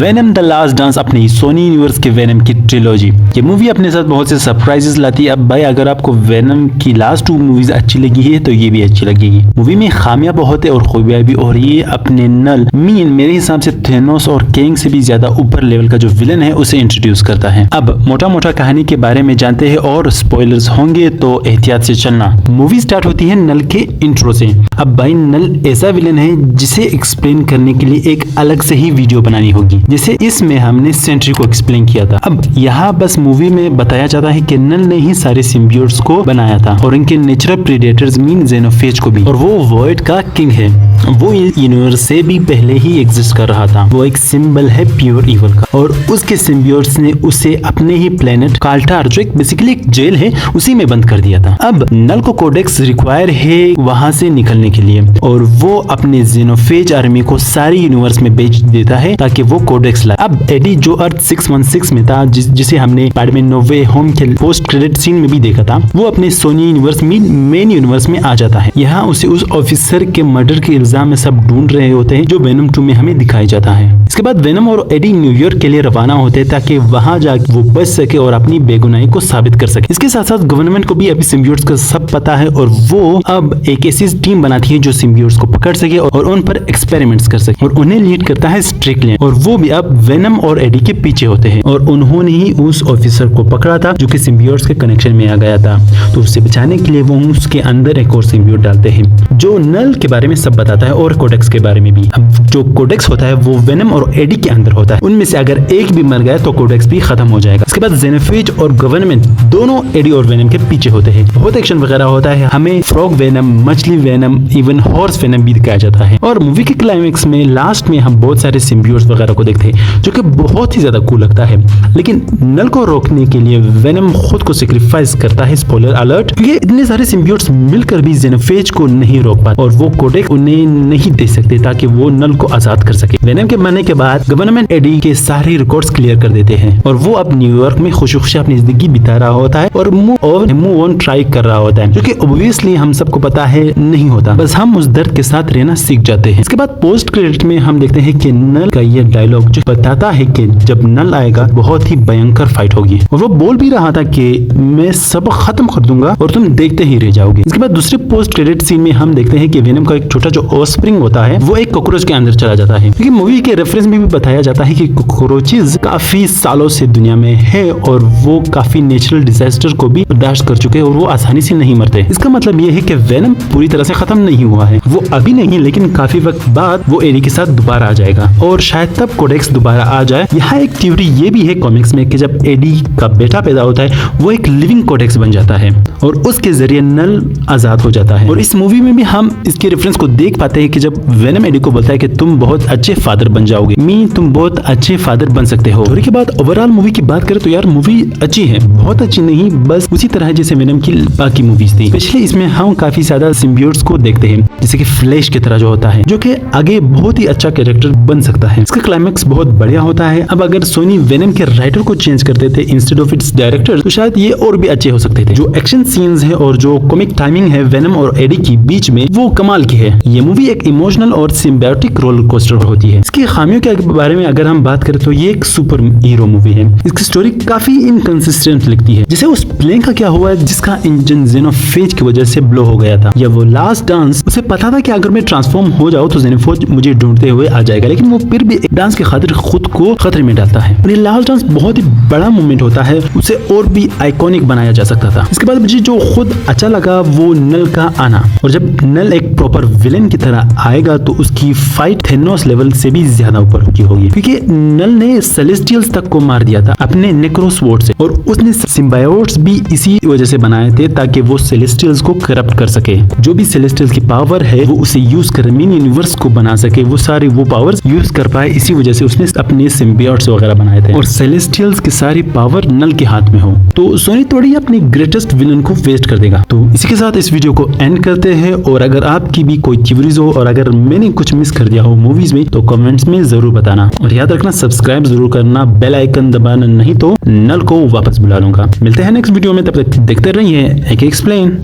Venom the last dance अपनी Soni universe के venom की ट्रिलॉजी। ये मूवी अपने साथ बहुत से सरप्राइजेस लाती है। अब भाई अगर आपको वेनम की लास्ट 2 मूवीज अच्छी लगी है तो ये भी अच्छी लगेगी। मूवी में खामियां बहुत है और खूबियां भी, और ये अपने नल मीन मेरे हिसाब से थेनोस और किंग से भी ज्यादा ऊपर लेवल का जो विलन है उसे इंट्रोड्यूस करता है। अब मोटा मोटा कहानी के बारे में जानते हैं और स्पॉयलर्स होंगे तो एहतियात से चलना। मूवी स्टार्ट होती है नल के इंट्रो से। अब भाई नल ऐसा विलन है जिसे एक्सप्लेन करने के लिए एक अलग से ही वीडियो बनानी होगी, जैसे इसमें हमने सेंट्री को एक्सप्लेन किया था। अब यहाँ बस मूवी में बताया जाता है कि नल ने ही सारे सिम्बियोट्स को बनाया था और इनके नेचुरल प्रीडेटर्स मीन जेनोफेज को भी, और वो वॉइड का किंग है। वो यूनिवर्स से भी पहले ही एग्जिस्ट कर रहा था। वो एक सिंबल है प्योर इवल का, और उसके सिम्बियोट्स ने उसे अपने ही प्लेनेट काल्टार, जो एक बेसिकली एक जेल है, उसी में बंद कर दिया था। अब नल को कोडेक्स रिक्वायर है वहां से निकलने के लिए, और वो अपने जेनोफेज आर्मी को सारी यूनिवर्स में बेच देता है ताकि वो कोडेक्स लाए। अब एडी जो अर्थ 616 में था, जिसे हमने स्पाइडरमैन नो वे होम के पोस्ट क्रेडिट सीन में भी देखा था, वो अपने सोनी यूनिवर्स में मेन यूनिवर्स में आ जाता है। यहाँ उसे उस ऑफिसर के मर्डर के इल्जाम में सब ढूंढ रहे होते हैं जो वेनम 2 में हमें दिखाई जाता है। इसके बाद वेनम और एडी न्यूयॉर्क के लिए रवाना होते हैं ताकि वहां जाकर वो बच सके और अपनी बेगुनाही को साबित कर सके। इसके साथ साथ गवर्नमेंट को भी अभी सिम्बियोट्स का सब पता है, और वो अब एक ऐसी टीम बनाती है जो सिम्बियोट्स को पकड़ सके और उन पर एक्सपेरिमेंट्स कर सके, और उन्हें लीड करता है स्ट्रिकलैंड, और वो भी अब वेनम और एडी के पीछे होते हैं। और उन्होंने ही उस ऑफिसर को पकड़ा था जो कि सिम्बियोट्स के कनेक्शन में आ गया था, तो उसे बचाने के लिए वो उसके अंदर एक और सिम्बियोट डालते हैं जो नल के बारे में सब बताता है और कोडेक्स के बारे में भी। अब जो कोडेक्स होता है वो वेनम और एडी के अंदर होता है। उनमें से अगर एक भी मर गया तो कोडेक्स भी खत्म हो जाएगा। इसके बाद जेनोफेज और गवर्नमेंट दोनों एडी और वेनम के पीछे होते हैं। बहुत एक्शन वगैरह होता है। हमें फ्रॉग वेनम, मछली वेनम, इवन हॉर्स वेनम भी दिखाया जाता है। और मूवी के क्लाइमेक्स में लास्ट में हम बहुत सारे सिम्बियोट्स वगैरह को देखते हैं जो कि बहुत ही ज्यादा कूल लगता है। लेकिन नल को रोकने के लिए वेनम खुद को सेक्रीफाइस करता है, स्पॉइलर अलर्ट, क्योंकि इतने सारे सिम्बियोट्स मिलकर भी जेनोफेज को नहीं रोक पाते और वो कोडेक्स उन्हें नहीं दे सकते ताकि वो नल को आजाद कर सके। वेनम के मरने के बाद गवर्नमेंट एडी के सारे रिकॉर्ड्स क्लियर कर देते हैं और वो अब न्यूयॉर्क में खुशी खुशी अपनी जिंदगी बिता रहा होता है और मूव ऑन ट्राई कर रहा होता है, जो कि ऑब्वियसली हम सबको पता है नहीं होता, बस हम उस दर्द के साथ रहना सीख जाते हैं। इसके बाद पोस्ट क्रेडिट में हम देखते हैं कि नल का ये डायलॉग जो बताता है कि जब नल आएगा बहुत ही भयंकर फाइट होगी, और वो बोल भी रहा था कि मैं सब खत्म कर दूंगा और तुम देखते ही रह जाओगे। इसके बाद दूसरे पोस्ट क्रेडिट सीन में हम देखते हैं कि वेनम का एक छोटा जो ऑफस्प्रिंग होता है वो एक कॉकरोच के अंदर चला जाता है, क्योंकि मूवी के रेफरेंस में भी बताया जाता है कि कॉकरोचेस काफी सालों से दुनिया में है और वो काफी नेचुरल डिजास्टर को भी बर्दाश्त कर चुके हैं और वो आसानी से नहीं मरते। इसका मतलब ये है कि वेनम पूरी तरह से खत्म नहीं हुआ है, वो अभी नहीं लेकिन काफी वक्त बाद वो एडी के साथ दोबारा आ जाएगा और शायद तब कोडेक्स दोबारा आ जाए। यहाँ एक थ्योरी ये भी है कॉमिक्स में कि जब एडी का बेटा पैदा होता है वो एक लिविंग कोडेक्स बन जाता है और उसके जरिए नल आजाद हो जाता है। और इस मूवी में भी हम इसके रेफरेंस को देख पाते हैं कि जब वेनम एडी को बोलता है कि तुम बहुत अच्छे फादर बन जाओगे, तुम बहुत अच्छे फादर बन सकते हो। और के बाद ओवरऑल मूवी की बात करें तो यार मूवी अच्छी है, बहुत अच्छी नहीं, बस उसी तरह जैसे वेनम की बाकी मूवीज थी। स्पेशली इसमें हम काफी ज्यादा सिम्बियोट्स को देखते हैं जैसे कि फ्लैश की तरह जो होता है, जो कि आगे बहुत ही अच्छा कैरेक्टर बन सकता है। इसका क्लाइमेक्स बहुत बढ़िया होता है। अब अगर सोनी वेनम के राइटर को चेंज करते थे इंस्टेड ऑफ इट्स डायरेक्टर तो शायद ये और भी अच्छे हो सकते थे। जो एक्शन सीन्स है और जो कॉमिक टाइमिंग है वेनम और एडी की बीच में वो कमाल की है। ये मूवी एक इमोशनल और सिम्बायोटिक रोलर कोस्टर होती है। इसकी खामियों के बारे में अगर हम बात करें तो ये एक सुपर हीरो मूवी है। इसकी स्टोरी काफी इनकंसिस्टेंट लगती है, जैसे उस प्लेन का क्या हुआ जिसका इंजन जेनोफेज की वजह से ब्लो हो गया था, या वो लास्ट डांस, उसे पता था कि अगर मैं ट्रांसफॉर्म हो जाऊं तो जेनोफेज मुझे ढूंढते हुए आ जाएगा, लेकिन वो फिर भी एक डांस की खातिर खुद को खतरे में डालता है। और ये लास्ट डांस बहुत ही बड़ा मोमेंट होता है, उसे और भी आइकॉनिक बनाया जा सकता था। इसके बाद मुझे जो खुद अच्छा लगा वो नल का आना, और जब नल एक प्रॉपर विलेन की तरह आएगा तो उसकी फाइट थेनोस लेवल से भी ज्यादा ऊपर होगी, क्योंकि नल ने सेलेस्टियल्स तक को मार दिया था अपने नेक्रोस्वॉर्ड से, और उसने सिम्बायोट्स भी इसी वजह से बनाए थे ताकि वो सेलेस्टियल्स को करप्ट कर सके। जो भी सेलेस्टियल्स की पावर है वो उसे यूज कर मेन यूनिवर्स को बना सके, वो सारी वो पावर्स यूज कर पाए, इसी वजह से उसने अपने सिम्बियोट्स वगैरह बनाए थे। और सेलेस्टियल्स की सारी पावर नल के हाथ में हो तो सोनी थोड़ी अपनी ग्रेटेस्ट विलन को वेस्ट कर देगा। तो इसी के साथ इस वीडियो को एंड करते हैं, और अगर आपकी भी कोई थ्योरीज हो और अगर मैंने कुछ मिस कर दिया हो मूवीज में तो कमेंट्स में जरूर बताना, और याद रखना सब्सक्राइब जरूर करना, बेल आइकन दबाना नहीं तो नल को वापस बुला लूंगा। मिलते हैं नेक्स्ट वीडियो में, तब तक देखते रहिए AK एक्सप्लेन।